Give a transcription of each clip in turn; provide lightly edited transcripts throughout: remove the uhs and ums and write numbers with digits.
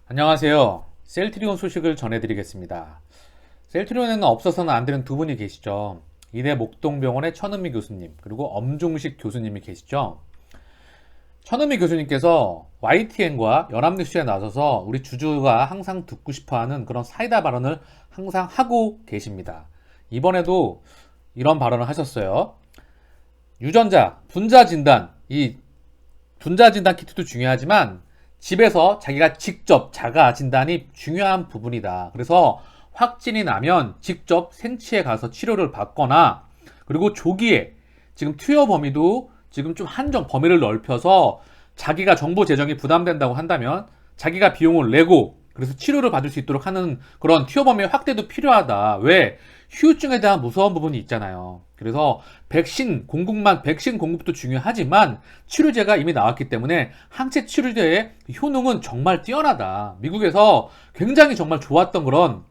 안녕하세요. 셀트리온 소식을 전해드리겠습니다. 셀트리온에는 없어서는 안 되는 두 분이 계시죠. 이대 목동병원의 천은미 교수님, 그리고 엄중식 교수님이 계시죠. 천은미 교수님께서 YTN과 연합뉴스에 나서서 우리 주주가 항상 듣고 싶어하는 그런 사이다 발언을 항상 하고 계십니다. 이번에도 이런 발언을 하셨어요. 유전자, 분자 진단, 이 분자 진단 키트도 중요하지만 집에서 자기가 직접 자가 진단이 중요한 부분이다. 그래서 확진이 나면 직접 생치에 가서 치료를 받거나, 그리고 조기에 지금 투여 범위도 지금 좀 한정 범위를 넓혀서 자기가 정보 재정이 부담된다고 한다면 자기가 비용을 내고 그래서 치료를 받을 수 있도록 하는 그런 투여 범위 확대도 필요하다. 왜? 후유증에 대한 무서운 부분이 있잖아요. 그래서 공급만 백신 공급도 중요하지만 치료제가 이미 나왔기 때문에 항체 치료제의 효능은 정말 뛰어나다. 미국에서 굉장히 정말 좋았던 그런,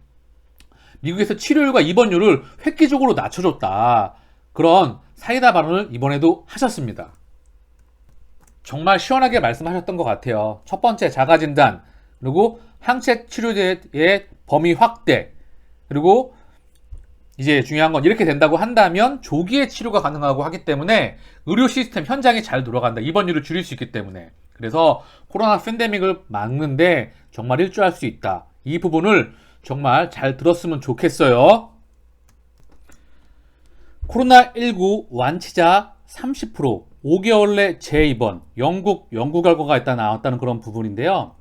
미국에서 치료율과 입원율을 획기적으로 낮춰줬다. 그런 사이다 발언을 이번에도 하셨습니다. 정말 시원하게 말씀하셨던 것 같아요. 첫 번째 자가진단, 그리고 항체 치료제의 범위 확대, 그리고 이제 중요한 건 이렇게 된다고 한다면 조기에 치료가 가능하고 하기 때문에 의료 시스템 현장이 잘 돌아간다. 입원율을 줄일 수 있기 때문에. 그래서 코로나 팬데믹을 막는데 정말 일조할 수 있다. 이 부분을 정말 잘 들었으면 좋겠어요. 코로나19 완치자 30%, 5개월 내 재입원, 영국 연구 결과가 일단 나왔다는 그런 부분인데요.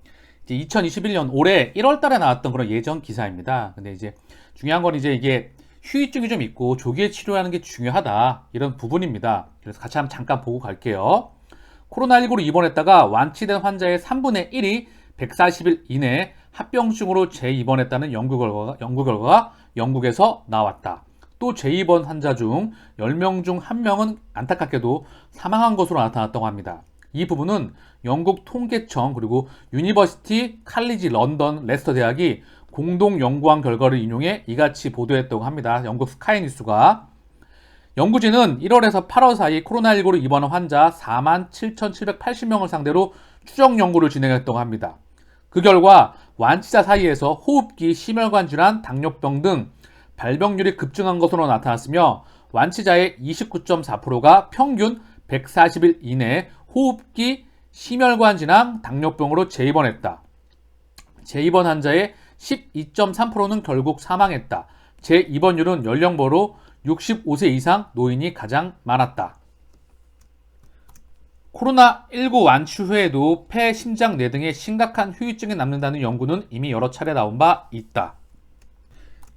이제 2021년 올해 1월 달에 나왔던 그런 예전 기사입니다. 근데 이제 중요한 건 이제 이게 후유증이 좀 있고 조기에 치료하는 게 중요하다. 이런 부분입니다. 그래서 같이 한번 잠깐 보고 갈게요. 코로나19로 입원했다가 완치된 환자의 3분의 1이 140일 이내에 합병증으로 재입원했다는 연구 결과가 영국에서 나왔다. 또 재입원 환자 중 10명 중 1명은 안타깝게도 사망한 것으로 나타났다고 합니다. 이 부분은 영국 통계청 그리고 유니버시티 칼리지 런던 레스터 대학이 공동 연구한 결과를 인용해 이같이 보도했다고 합니다. 영국 스카이뉴스가. 연구진은 1월에서 8월 사이 코로나19로 입원한 환자 47,780명을 상대로 추적 연구를 진행했다고 합니다. 그 결과 완치자 사이에서 호흡기, 심혈관 질환, 당뇨병 등 발병률이 급증한 것으로 나타났으며 완치자의 29.4%가 평균 140일 이내에 호흡기, 심혈관 질환, 당뇨병으로 재입원했다. 재입원 환자의 12.3%는 결국 사망했다. 재입원율은 연령별로 65세 이상 노인이 가장 많았다. 코로나19 완치 후에도 폐, 심장, 뇌 등의 심각한 후유증이 남는다는 연구는 이미 여러 차례 나온 바 있다.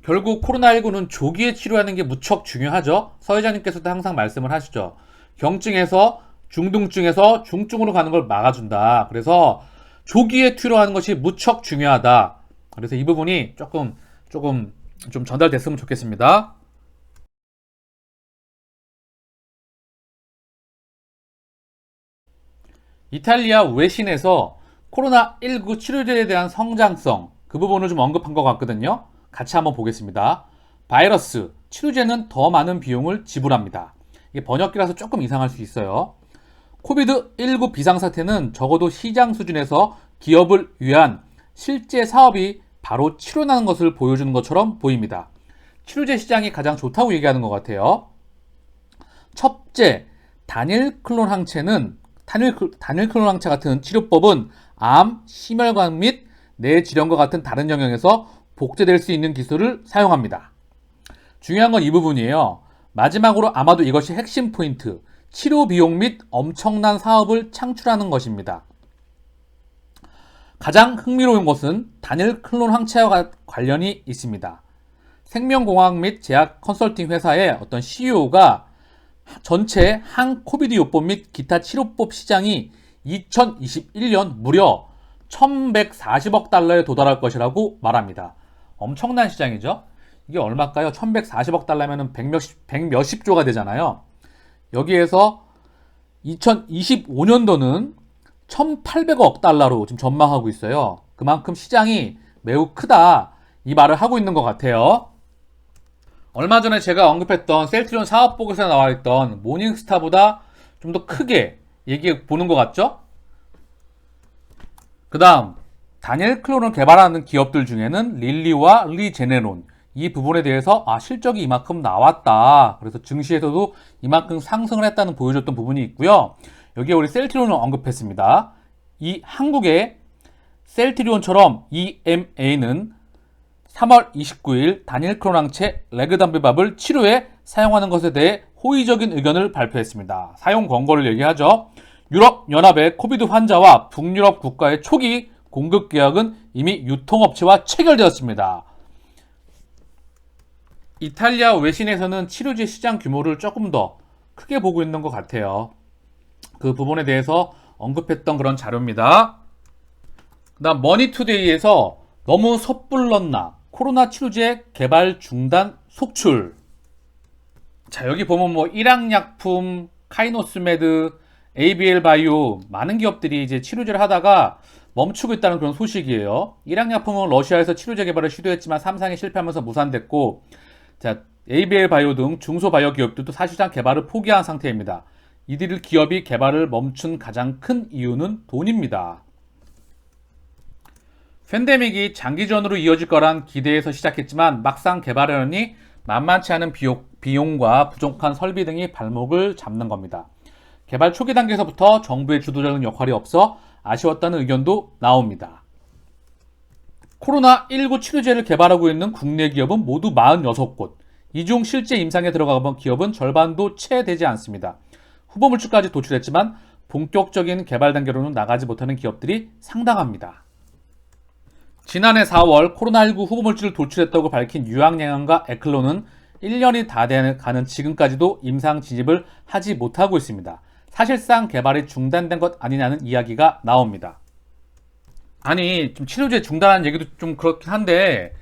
결국 코로나19는 조기에 치료하는 게 무척 중요하죠. 서 회장님께서도 항상 말씀을 하시죠. 경증에서 중등증에서 중증으로 가는 걸 막아준다. 그래서 조기에 치료하는 것이 무척 중요하다. 그래서 이 부분이 조금 좀 전달됐으면 좋겠습니다. 이탈리아 외신에서 코로나19 치료제에 대한 성장성, 그 부분을 좀 언급한 것 같거든요. 같이 한번 보겠습니다. 바이러스, 치료제는 더 많은 비용을 지불합니다. 이게 번역기라서 조금 이상할 수 있어요. 코비드19 비상사태는 적어도 시장 수준에서 기업을 위한 실제 사업이 바로 치료나는 것을 보여주는 것처럼 보입니다. 치료제 시장이 가장 좋다고 얘기하는 것 같아요. 첫째, 단일 클론 항체 같은 치료법은 암, 심혈관 및 뇌질환과 같은 다른 영역에서 복제될 수 있는 기술을 사용합니다. 중요한 건 이 부분이에요. 마지막으로 아마도 이것이 핵심 포인트, 치료 비용 및 엄청난 사업을 창출하는 것입니다. 가장 흥미로운 것은 단일 클론 항체와 관련이 있습니다. 생명공학 및 제약 컨설팅 회사의 어떤 CEO가 전체 항코비드 요법 및 기타 치료법 시장이 2021년 무려 1140억 달러에 도달할 것이라고 말합니다. 엄청난 시장이죠. 이게 얼마일까요? 1140억 달러면 100몇십 조가 되잖아요. 여기에서 2025년도는 1800억 달러로 지금 전망하고 있어요. 그만큼 시장이 매우 크다, 이 말을 하고 있는 것 같아요. 얼마 전에 제가 언급했던 셀트리온 사업보고서에 나와 있던 모닝스타보다 좀 더 크게 얘기해 보는 것 같죠? 그 다음 다니엘 클론을 개발하는 기업들 중에는 릴리와 리제네론, 이 부분에 대해서 실적이 이만큼 나왔다, 그래서 증시에서도 이만큼 상승을 했다는 보여줬던 부분이 있고요. 여기에 우리 셀트리온을 언급했습니다. 이 한국의 셀트리온처럼 EMA는 3월 29일 다니엘 클론 항체 레그담비밥을 치료에 사용하는 것에 대해 호의적인 의견을 발표했습니다. 사용 권고를 얘기하죠. 유럽연합의 코비드 환자와 북유럽 국가의 초기 공급 계약은 이미 유통업체와 체결되었습니다. 이탈리아 외신에서는 치료제 시장 규모를 조금 더 크게 보고 있는 것 같아요. 그 부분에 대해서 언급했던 그런 자료입니다. 그다음 머니투데이에서 너무 섣불렀나? 코로나 치료제 개발 중단 속출. 자, 여기 보면 뭐 일양약품, 카이노스메드, ABL 바이오 많은 기업들이 이제 치료제를 하다가 멈추고 있다는 그런 소식이에요. 일양약품은 러시아에서 치료제 개발을 시도했지만 3상에 실패하면서 무산됐고, 자, ABL 바이오 등 중소바이오 기업들도 사실상 개발을 포기한 상태입니다. 이들 기업이 개발을 멈춘 가장 큰 이유는 돈입니다. 팬데믹이 장기전으로 이어질 거란 기대에서 시작했지만 막상 개발하려니 만만치 않은 비용과 부족한 설비 등이 발목을 잡는 겁니다. 개발 초기 단계에서부터 정부의 주도적인 역할이 없어 아쉬웠다는 의견도 나옵니다. 코로나19 치료제를 개발하고 있는 국내 기업은 모두 46곳, 이 중 실제 임상에 들어가본 기업은 절반도 채 되지 않습니다. 후보물질까지 도출했지만 본격적인 개발 단계로는 나가지 못하는 기업들이 상당합니다. 지난해 4월 코로나19 후보물질을 도출했다고 밝힌 유황양연과 에클론은 1년이 다 돼가는 지금까지도 임상 진입을 하지 못하고 있습니다. 사실상 개발이 중단된 것 아니냐는 이야기가 나옵니다. 아니, 좀 치료제 중단하는 얘기도 좀 그렇긴 한데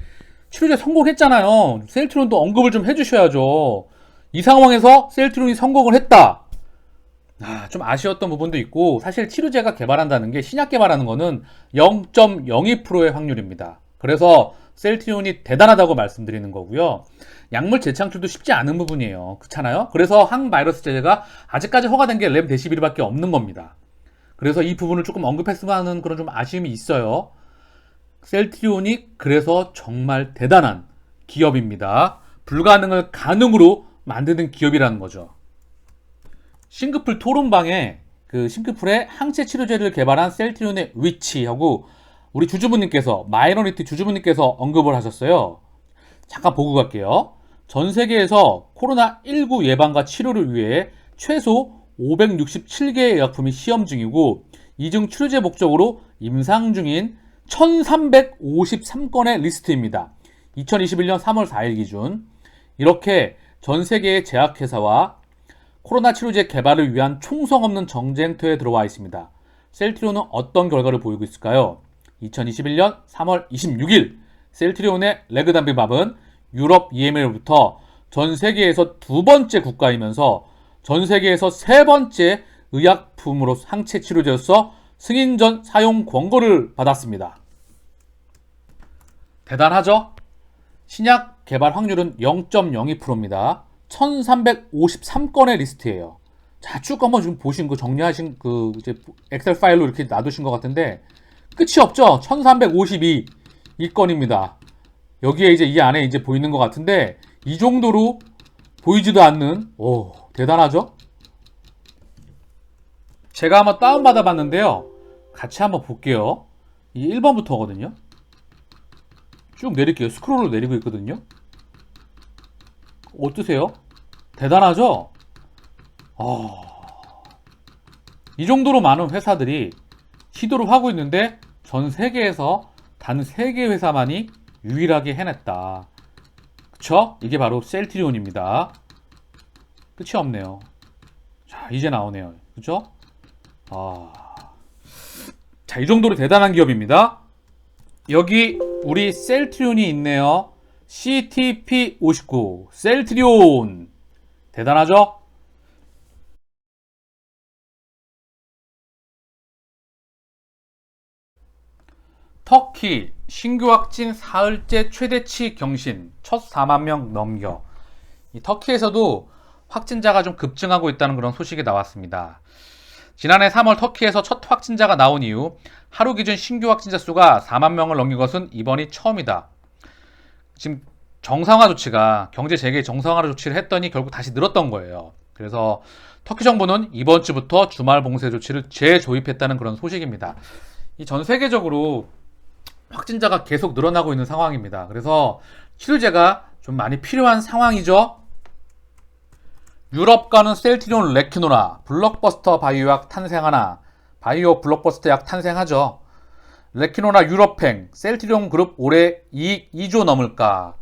치료제 성공했잖아요. 셀트리온도 언급을 좀 해주셔야죠. 이 상황에서 셀트리온이 성공을 했다. 좀 아쉬웠던 부분도 있고, 사실 치료제가 개발한다는 게 신약 개발하는 거는 0.02%의 확률입니다. 그래서 셀트리온이 대단하다고 말씀드리는 거고요. 약물 재창출도 쉽지 않은 부분이에요. 그렇잖아요? 그래서 항바이러스제가 아직까지 허가된 게 렘데시비르밖에 없는 겁니다. 그래서 이 부분을 조금 언급했으면 하는 그런 좀 아쉬움이 있어요. 셀트리온이 그래서 정말 대단한 기업입니다. 불가능을 가능으로 만드는 기업이라는 거죠. 싱크풀 토론방에 그 싱크풀의 항체 치료제를 개발한 셀트리온의 위치하고 우리 주주분님께서, 마이너리티 주주분님께서 언급을 하셨어요. 잠깐 보고 갈게요. 전 세계에서 코로나19 예방과 치료를 위해 최소 567개의 의약품이 시험 중이고, 이중 치료제 목적으로 임상 중인 1353건의 리스트입니다. 2021년 3월 4일 기준. 이렇게 전 세계의 제약회사와 코로나 치료제 개발을 위한 총성 없는 정쟁터에 들어와 있습니다. 셀트리온은 어떤 결과를 보이고 있을까요? 2021년 3월 26일 셀트리온의 레그담비밥은 유럽 EMA로부터 전 세계에서 두 번째 국가이면서 전 세계에서 세 번째 의약품으로 항체 치료제로서 승인 전 사용 권고를 받았습니다. 대단하죠? 신약 개발 확률은 0.02%입니다. 1353건의 리스트예요. 자, 쭉 한번 좀 보신 거 정리하신 그 이제 엑셀 파일로 이렇게 놔두신 것 같은데 끝이 없죠? 1352건입니다. 여기에 이제 이 안에 이제 보이는 것 같은데 이 정도로 보이지도 않는, 대단하죠? 제가 한번 다운받아 봤는데요. 같이 한번 볼게요. 이 1번부터거든요. 쭉 내릴게요. 스크롤로 내리고 있거든요. 어떠세요? 대단하죠? 이 정도로 많은 회사들이 시도를 하고 있는데 전 세계에서 단 3개 회사만이 유일하게 해냈다. 그쵸? 이게 바로 셀트리온입니다. 끝이 없네요. 자, 이제 나오네요. 그쵸? 자, 이 정도로 대단한 기업입니다. 여기 우리 셀트리온이 있네요. CTP59 셀트리온 대단하죠? 터키 신규 확진 사흘째 최대치 경신, 첫 4만 명 넘겨. 이 터키에서도 확진자가 좀 급증하고 있다는 그런 소식이 나왔습니다. 지난해 3월 터키에서 첫 확진자가 나온 이후 하루 기준 신규 확진자 수가 4만 명을 넘긴 것은 이번이 처음이다. 지금 정상화 조치가 경제 재개 정상화 조치를 했더니 결국 다시 늘었던 거예요. 그래서 터키 정부는 이번 주부터 주말 봉쇄 조치를 재조입했다는 그런 소식입니다. 이 전 세계적으로 확진자가 계속 늘어나고 있는 상황입니다. 그래서 치료제가 좀 많이 필요한 상황이죠. 유럽과는 셀트리온 레키노나 블록버스터 바이오약 탄생하나. 바이오 블록버스터 약 탄생하죠. 레키노나 유럽행 셀트리온 그룹 올해 이익 2조 넘을까.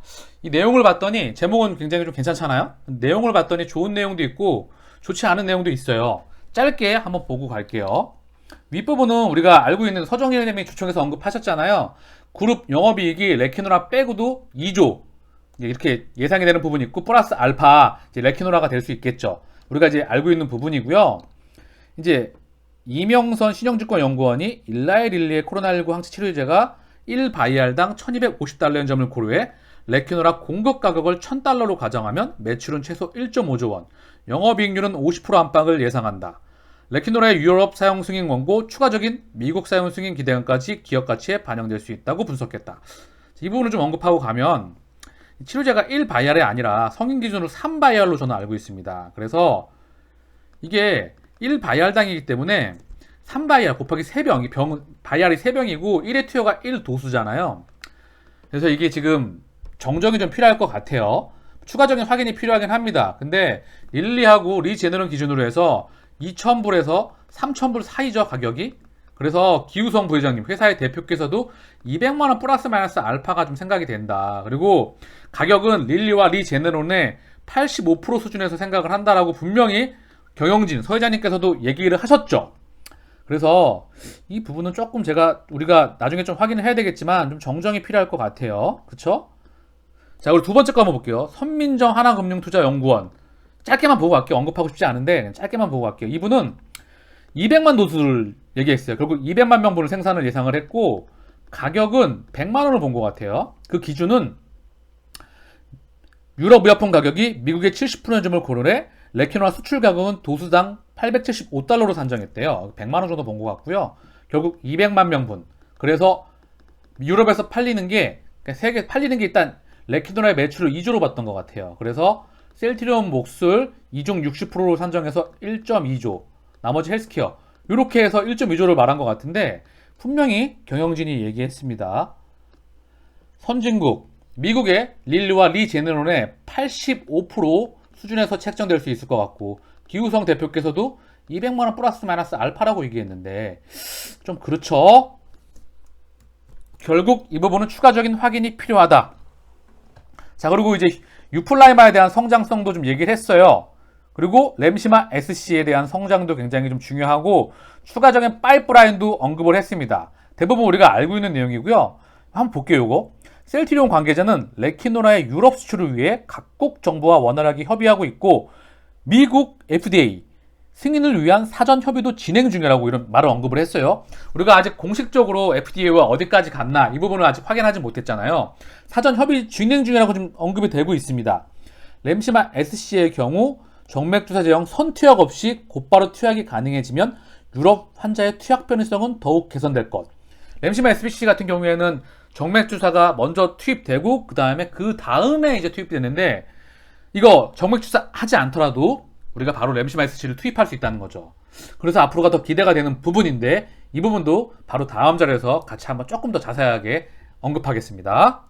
이 내용을 봤더니 제목은 굉장히 좀 괜찮잖아요. 내용을 봤더니 좋은 내용도 있고 좋지 않은 내용도 있어요. 짧게 한번 보고 갈게요. 윗부분은 우리가 알고 있는 서정일 회장님이 주총에서 언급하셨잖아요. 그룹 영업이익이 레키노라 빼고도 2조 이렇게 예상이 되는 부분이 있고 플러스 알파 이제 레키노라가 될 수 있겠죠. 우리가 이제 알고 있는 부분이고요. 이제 이명선 신영증권연구원이 일라이릴리의 코로나19 항체 치료제가 1바이알당 1250달러인 점을 고려해 레키노라 공급 가격을 1000달러로 가정하면 매출은 최소 1.5조 원, 영업이익률은 50% 안팎을 예상한다. 레키노라의 유럽 사용 승인 권고, 추가적인 미국 사용 승인 기대감까지 기업 가치에 반영될 수 있다고 분석했다. 이 부분을 좀 언급하고 가면 치료제가 1바이알이 아니라 성인 기준으로 3바이알로 저는 알고 있습니다. 그래서 이게 1바이알당이기 때문에 3바이알 곱하기 3병, 바이알이 3병이고 1의 투여가 1도수잖아요. 그래서 이게 지금 정정이 좀 필요할 것 같아요. 추가적인 확인이 필요하긴 합니다. 근데 릴리하고 리제네론 기준으로 해서 2,000불에서 3,000불 사이죠, 가격이. 그래서 기우성 부회장님, 회사의 대표께서도 200만원 플러스 마이너스 알파가 좀 생각이 된다. 그리고 가격은 릴리와 리제네론의 85% 수준에서 생각을 한다라고 분명히 경영진, 서 회장님께서도 얘기를 하셨죠. 그래서 이 부분은 조금 우리가 나중에 좀 확인을 해야 되겠지만 좀 정정이 필요할 것 같아요. 그쵸? 자, 우리 두 번째 거 한번 볼게요. 선민정 하나금융투자연구원. 짧게만 보고 갈게요. 언급하고 싶지 않은데 짧게만 보고 갈게요. 이분은 200만 도수를 얘기했어요. 결국 200만 명분을 생산을 예상을 했고 가격은 100만 원을 본 것 같아요. 그 기준은 유럽 의약품 가격이 미국의 70%의 점을 고려해 레키노라 수출 가격은 도수당 875달러로 산정했대요. 100만 원 정도 본 것 같고요. 결국 200만 명분. 그래서 유럽에서 팔리는 게 세계 팔리는 게 일단 레키노라의 매출을 2조로 봤던 것 같아요. 그래서 셀트리온 몫을 2중 60%로 산정해서 1.2조. 나머지 헬스케어. 이렇게 해서 1.2조를 말한 것 같은데 분명히 경영진이 얘기했습니다. 선진국, 미국의 릴리와 리제네론의 85% 수준에서 책정될 수 있을 것 같고 기우성 대표께서도 200만원 플러스 마이너스 알파라고 얘기했는데 좀 그렇죠. 결국 이 부분은 추가적인 확인이 필요하다. 자, 그리고 이제 유플라이마에 대한 성장성도 좀 얘기를 했어요. 그리고 램시마 SC에 대한 성장도 굉장히 좀 중요하고 추가적인 파이프라인도 언급을 했습니다. 대부분 우리가 알고 있는 내용이고요. 한번 볼게요. 요거 셀트리온 관계자는 레키노라의 유럽 수출을 위해 각국 정부와 원활하게 협의하고 있고 미국 FDA 승인을 위한 사전 협의도 진행 중이라고 이런 말을 언급을 했어요. 우리가 아직 공식적으로 FDA와 어디까지 갔나 이 부분을 아직 확인하지 못했잖아요. 사전 협의 진행 중이라고 좀 언급이 되고 있습니다. 램시마 SC의 경우 정맥주사 제형 선투약 없이 곧바로 투약이 가능해지면 유럽 환자의 투약 편의성은 더욱 개선될 것. 램시마 SBC 같은 경우에는 정맥주사가 먼저 투입되고 그 다음에 이제 투입이 되는데 이거 정맥주사 하지 않더라도 우리가 바로 램시마 SC를 투입할 수 있다는 거죠. 그래서 앞으로가 더 기대가 되는 부분인데 이 부분도 바로 다음 자료에서 같이 한번 조금 더 자세하게 언급하겠습니다.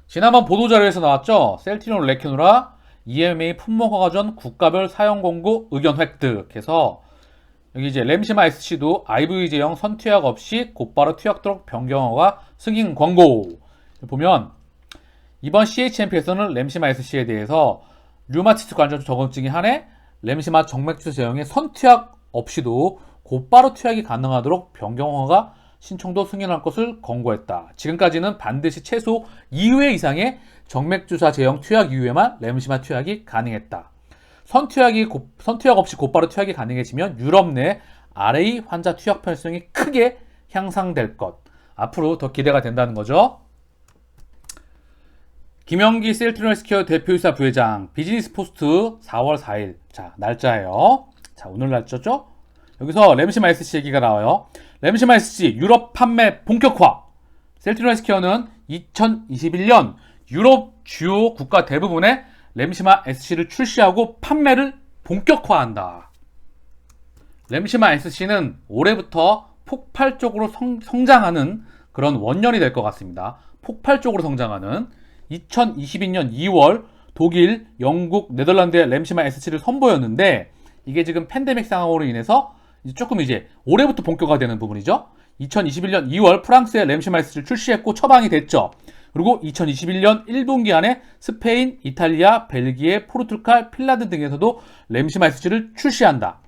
지난번 보도자료에서 나왔죠. 셀트리온 레키노라 EMA 품목 허가 전 국가별 사용 공고 의견 획득해서 여기 이제 램시마 SC도 IV 제형 선투약 없이 곧바로 투약도록 변경 허가 승인 권고. 보면 이번 CHMP에서는 램시마 SC에 대해서 류마티스 관절 저건증에 한해 램시마 정맥주 제형의 선투약 없이도 곧바로 투약이 가능하도록 변경 허가 신청도 승인할 것을 권고했다. 지금까지는 반드시 최소 2회 이상의 정맥주사 제형 투약 이후에만 램시마 투약이 가능했다. 선투약 없이 곧바로 투약이 가능해지면 유럽 내 RA 환자 투약 편의성이 크게 향상될 것. 앞으로 더 기대가 된다는 거죠. 김영기 셀트리온 헬스케어 대표이사 부회장 비즈니스 포스트 4월 4일. 자, 날짜예요. 자, 오늘 날짜죠? 여기서 램시마 SC 얘기가 나와요. 램시마 SC 유럽 판매 본격화. 셀트리온 헬스케어는 2021년 유럽 주요 국가 대부분에 램시마 SC를 출시하고 판매를 본격화한다. 램시마 SC는 올해부터 폭발적으로 성장하는 그런 원년이 될 것 같습니다. 폭발적으로 성장하는 2022년 2월 독일, 영국, 네덜란드의 램시마 SC를 선보였는데 이게 지금 팬데믹 상황으로 인해서 조금 이제 올해부터 본격화되는 부분이죠. 2021년 2월 프랑스의 램시마 SC를 출시했고 처방이 됐죠. 그리고 2021년 1분기 안에 스페인, 이탈리아, 벨기에, 포르투갈, 핀란드 등에서도 램시마 SC를 출시한다.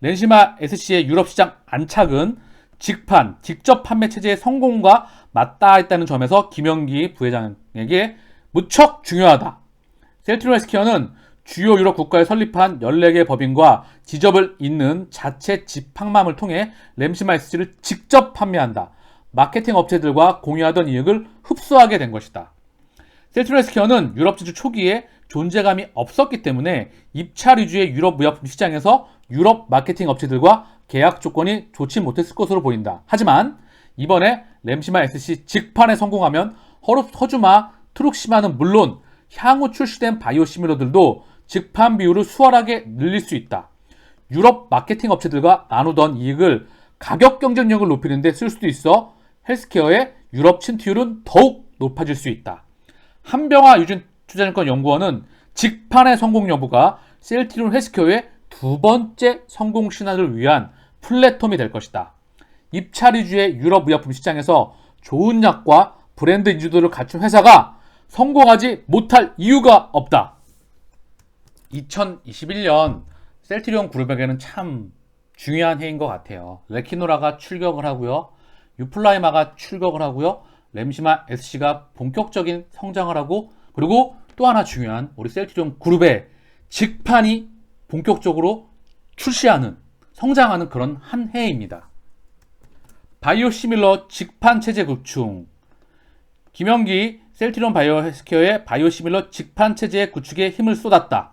램시마 SC의 유럽 시장 안착은 직판, 직접 판매 체제의 성공과 맞닿아있다는 점에서 김영기 부회장에게 무척 중요하다. 셀트리온 헬스케어는 주요 유럽 국가에 설립한 14개 법인과 지점을 잇는 자체 집항맘을 통해 램시마 SC를 직접 판매한다. 마케팅 업체들과 공유하던 이익을 흡수하게 된 것이다. 셀트리온 헬스케어는 유럽 진출 초기에 존재감이 없었기 때문에 입찰 위주의 유럽 의약품 시장에서 유럽 마케팅 업체들과 계약 조건이 좋지 못했을 것으로 보인다. 하지만 이번에 램시마 SC 직판에 성공하면 허주마, 트룩시마는 물론 향후 출시된 바이오시밀러들도 직판 비율을 수월하게 늘릴 수 있다. 유럽 마케팅 업체들과 나누던 이익을 가격 경쟁력을 높이는 데 쓸 수도 있어 헬스케어의 유럽 침투율은 더욱 높아질 수 있다. 한병화 유진투자증권연구원은 직판의 성공 여부가 셀트리온 헬스케어의 두 번째 성공 신화를 위한 플랫폼이 될 것이다. 입찰 위주의 유럽 의약품 시장에서 좋은 약과 브랜드 인지도를 갖춘 회사가 성공하지 못할 이유가 없다. 2021년 셀트리온 그룹에게는 참 중요한 해인 것 같아요. 레키노라가 출격을 하고요. 유플라이마가 출격을 하고요. 램시마 SC가 본격적인 성장을 하고 그리고 또 하나 중요한 우리 셀트리온 그룹의 직판이 본격적으로 출시하는 성장하는 그런 한 해입니다. 바이오시밀러 직판 체제 구축. 김영기 셀트리온 바이오헬스케어의 바이오시밀러 직판 체제 구축에 힘을 쏟았다.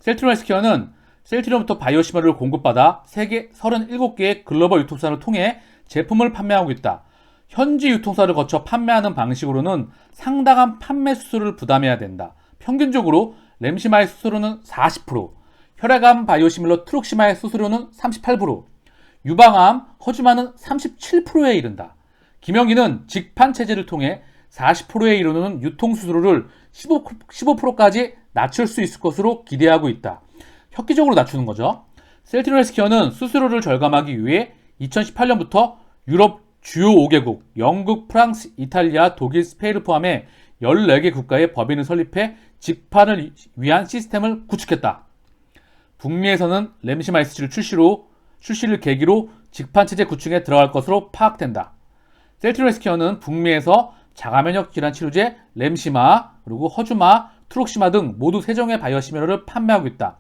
셀트리온 헬스케어는 셀트리온부터 바이오시밀러를 공급받아 세계 37개의 글로벌 유통사를 통해 제품을 판매하고 있다. 현지 유통사를 거쳐 판매하는 방식으로는 상당한 판매 수수료를 부담해야 된다. 평균적으로 램시마의 수수료는 40%, 혈액암 바이오시밀러 트룩시마의 수수료는 38%, 유방암 허주마는 37%에 이른다. 김영기는 직판 체제를 통해 40%에 이르는 유통 수수료를 15%까지 낮출 수 있을 것으로 기대하고 있다. 획기적으로 낮추는 거죠. 셀트리온 헬스케어는 수수료를 절감하기 위해 2018년부터 유럽 주요 5개국, 영국, 프랑스, 이탈리아, 독일, 스페인을 포함해 14개 국가의 법인을 설립해 직판을 위한 시스템을 구축했다. 북미에서는 램시마 SC를 출시를 계기로 직판 체제 구축에 들어갈 것으로 파악된다. 셀트리온 헬스케어는 북미에서 자가면역 질환 치료제 램시마, 그리고 허주마, 트룩시마 등 모두 3종의 바이오시밀러를 판매하고 있다.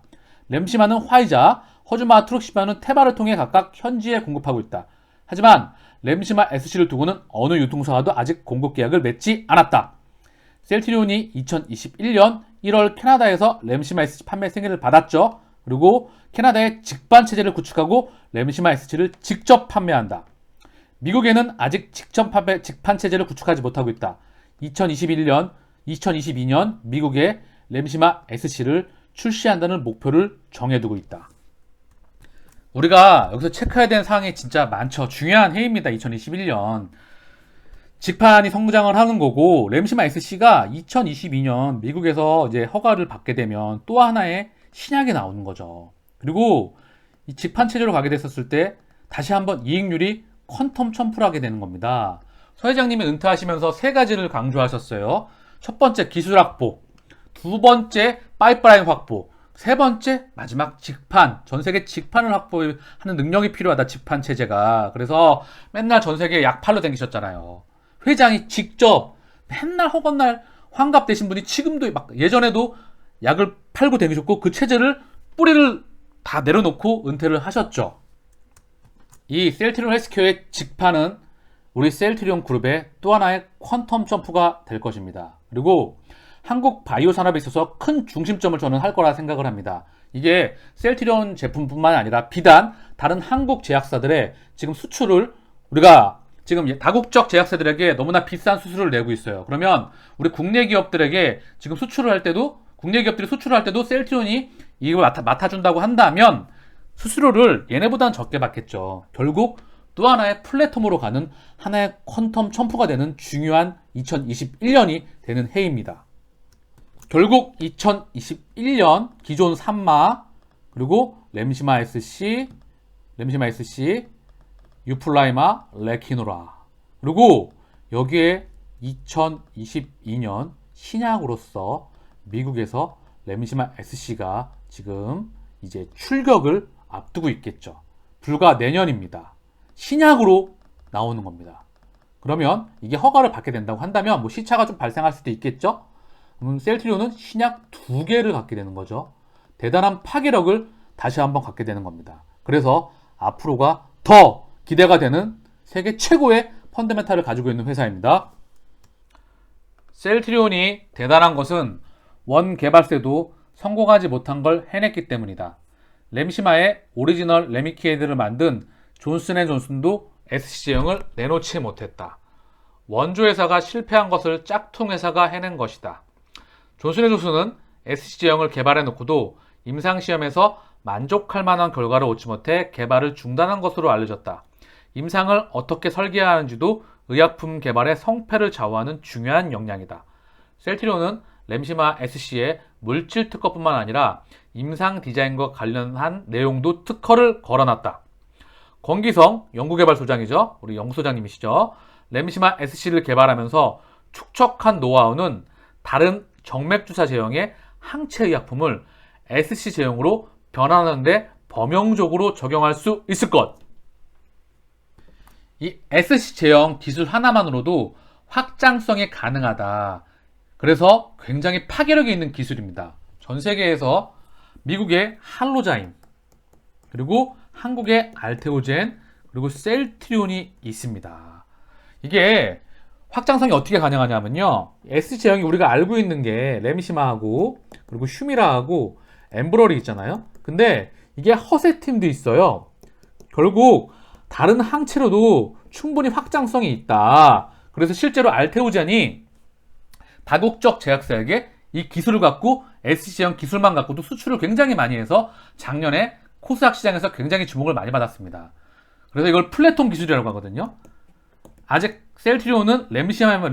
램시마는 화이자, 허주마, 트룩시마는 테바를 통해 각각 현지에 공급하고 있다. 하지만 램시마 SC를 두고는 어느 유통사와도 아직 공급 계약을 맺지 않았다. 셀트리온이 2021년 1월 캐나다에서 램시마 SC 판매 승인을 받았죠. 그리고 캐나다의 직판 체제를 구축하고 램시마 SC를 직접 판매한다. 미국에는 아직 직판 체제를 구축하지 못하고 있다. 2022년 미국에 램시마 SC를 출시한다는 목표를 정해두고 있다. 우리가 여기서 체크해야 되는 사항이 진짜 많죠. 중요한 해입니다. 2021년. 직판이 성장을 하는 거고, 램시마 SC가 2022년 미국에서 이제 허가를 받게 되면 또 하나의 신약이 나오는 거죠. 그리고 이 직판 체제로 가게 됐었을 때 다시 한번 이익률이 퀀텀 점프를 하게 되는 겁니다. 서 회장님이 은퇴하시면서 3가지를 강조하셨어요. 첫 번째 기술 확보, 두 번째 파이프라인 확보, 세 번째 마지막 직판, 전세계 직판을 확보하는 능력이 필요하다. 직판 체제가. 그래서 맨날 전세계 약 팔러 다니셨잖아요. 회장이 직접 맨날 허건날 환갑 되신 분이 지금도 막 예전에도 약을 팔고 다니셨고 그 체제를 뿌리를 다 내려놓고 은퇴를 하셨죠. 이 셀트리온 헬스케어의 직판은 우리 셀트리온 그룹의 또 하나의 퀀텀 점프가 될 것입니다. 그리고 한국 바이오 산업에 있어서 큰 중심점을 저는 할 거라 생각을 합니다. 이게 셀트리온 제품뿐만 아니라 비단 다른 한국 제약사들의 지금 수출을 우리가 지금 다국적 제약사들에게 너무나 비싼 수수료를 내고 있어요. 그러면 우리 국내 기업들에게 지금 수출을 할 때도 국내 기업들이 수출을 할 때도 셀트리온이 이걸 맡아준다고 한다면 수수료를 얘네보다는 적게 받겠죠. 결국 또 하나의 플랫폼으로 가는 하나의 퀀텀 첨프가 되는 중요한 2021년이 되는 해입니다. 결국 2021년 기존 산마 그리고 램시마 SC, 유플라이마, 레키노라 그리고 여기에 2022년 신약으로서 미국에서 램시마 SC가 지금 이제 출격을 앞두고 있겠죠. 불과 내년입니다. 신약으로 나오는 겁니다. 그러면 이게 허가를 받게 된다고 한다면 뭐 시차가 좀 발생할 수도 있겠죠. 셀트리온은 신약 2개를 갖게 되는 거죠. 대단한 파괴력을 다시 한번 갖게 되는 겁니다. 그래서 앞으로가 더 기대가 되는 세계 최고의 펀더멘탈을 가지고 있는 회사입니다. 셀트리온이 대단한 것은 원 개발세도 성공하지 못한 걸 해냈기 때문이다. 램시마의 오리지널 레미키에드를 만든 존슨앤존슨도 SC 제형을 내놓지 못했다. 원조 회사가 실패한 것을 짝퉁 회사가 해낸 것이다. 존슨앤존슨은 SC 제형을 개발해 놓고도 임상시험에서 만족할 만한 결과를 얻지 못해 개발을 중단한 것으로 알려졌다. 임상을 어떻게 설계하는지도 의약품 개발의 성패를 좌우하는 중요한 역량이다. 셀트리온은 램시마 SC의 물질 특허뿐만 아니라 임상 디자인과 관련한 내용도 특허를 걸어놨다. 권기성 연구개발소장이죠. 우리 연구소장님이시죠. 램시마 SC를 개발하면서 축적한 노하우는 다른 정맥주사 제형의 항체 의약품을 SC 제형으로 변환하는데 범용적으로 적용할 수 있을 것. 이 SC 제형 기술 하나만으로도 확장성이 가능하다. 그래서 굉장히 파괴력이 있는 기술입니다. 전 세계에서 미국의 할로자인, 그리고 한국의 알테오젠, 그리고 셀트리온이 있습니다. 이게 확장성이 어떻게 가능하냐면요. SC 제형이 우리가 알고 있는 게 램시마하고 그리고 휴미라하고 엠브럴이 있잖아요. 근데 이게 허세팀도 있어요. 결국 다른 항체로도 충분히 확장성이 있다. 그래서 실제로 알테오젠이 다국적 제약사에게 이 기술을 갖고 SC 제형 기술만 갖고도 수출을 굉장히 많이 해서 작년에 코스닥 시장에서 굉장히 주목을 많이 받았습니다. 그래서 이걸 플랫폼 기술이라고 하거든요. 아직 셀트리온은 램시마에만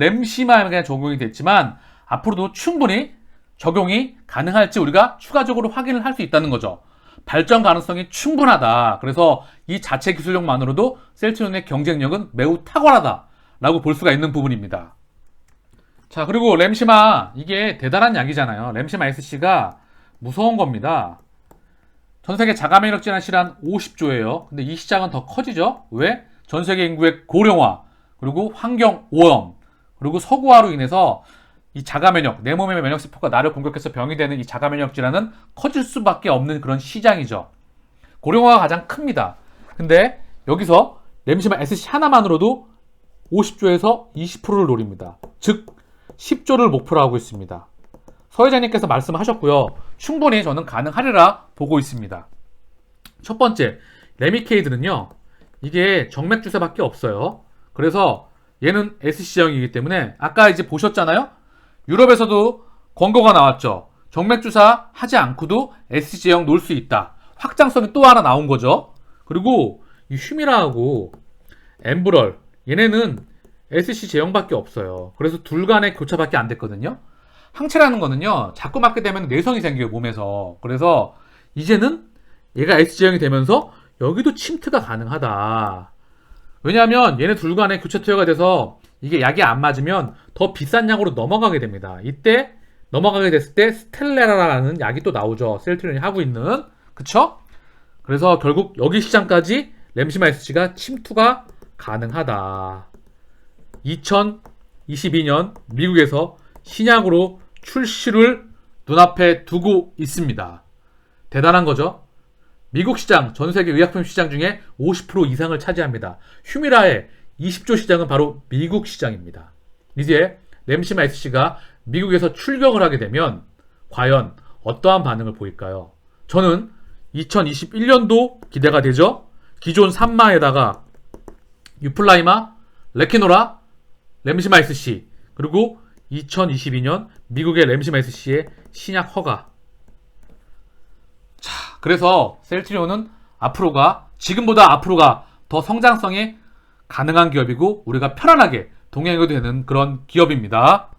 그냥 적용이 됐지만 앞으로도 충분히 적용이 가능할지 우리가 추가적으로 확인을 할 수 있다는 거죠. 발전 가능성이 충분하다. 그래서 이 자체 기술력만으로도 셀트리온의 경쟁력은 매우 탁월하다라고 볼 수가 있는 부분입니다. 자, 그리고 램시마 이게 대단한 약이잖아요. 램시마 SC가 무서운 겁니다. 전세계 자가면역 질환 실한 50조예요. 근데 이 시장은 더 커지죠. 왜? 전세계 인구의 고령화, 그리고 환경 오염, 그리고 서구화로 인해서 이 자가면역, 내 몸의 면역세포가 나를 공격해서 병이 되는 이 자가면역 질환은 커질 수밖에 없는 그런 시장이죠. 고령화가 가장 큽니다. 근데 여기서 램시마 SC 하나만으로도 50조에서 20%를 노립니다. 즉 10조를 목표로 하고 있습니다. 서 회장님께서 말씀하셨고요. 충분히 저는 가능하리라 보고 있습니다. 첫 번째, 레미케이드는요. 이게 정맥주사밖에 없어요. 그래서 얘는 SC형이기 때문에 아까 이제 보셨잖아요. 유럽에서도 권고가 나왔죠. 정맥주사 하지 않고도 SC형 놓을 수 있다. 확장성이 또 하나 나온 거죠. 그리고 이 휴미라하고 엠브럴 얘네는 SC 제형밖에 없어요. 그래서 둘 간의 교차밖에 안 됐거든요. 항체라는 거는요, 자꾸 맞게 되면 내성이 생겨요, 몸에서. 그래서 이제는 얘가 SC 제형이 되면서 여기도 침투가 가능하다. 왜냐하면 얘네 둘 간의 교차 투여가 돼서 이게 약이 안 맞으면 더 비싼 약으로 넘어가게 됩니다. 이때 넘어가게 됐을 때 스텔레라라는 약이 또 나오죠. 셀트리온이 하고 있는. 그쵸? 그래서 결국 여기 시장까지 램시마 SC가 침투가 가능하다. 2022년 미국에서 신약으로 출시를 눈앞에 두고 있습니다. 대단한 거죠. 미국 시장, 전 세계 의약품 시장 중에 50% 이상을 차지합니다. 휴미라의 20조 시장은 바로 미국 시장입니다. 이제 램시마 SC가 미국에서 출격을 하게 되면 과연 어떠한 반응을 보일까요? 저는 2021년도 기대가 되죠. 기존 산마에다가 유플라이마, 레키노라, 램시마 SC, 그리고 2022년 미국의 램시마 SC의 신약 허가. 자, 그래서 셀트리온은 지금보다 앞으로가 더 성장성이 가능한 기업이고 우리가 편안하게 동행해도 되는 그런 기업입니다.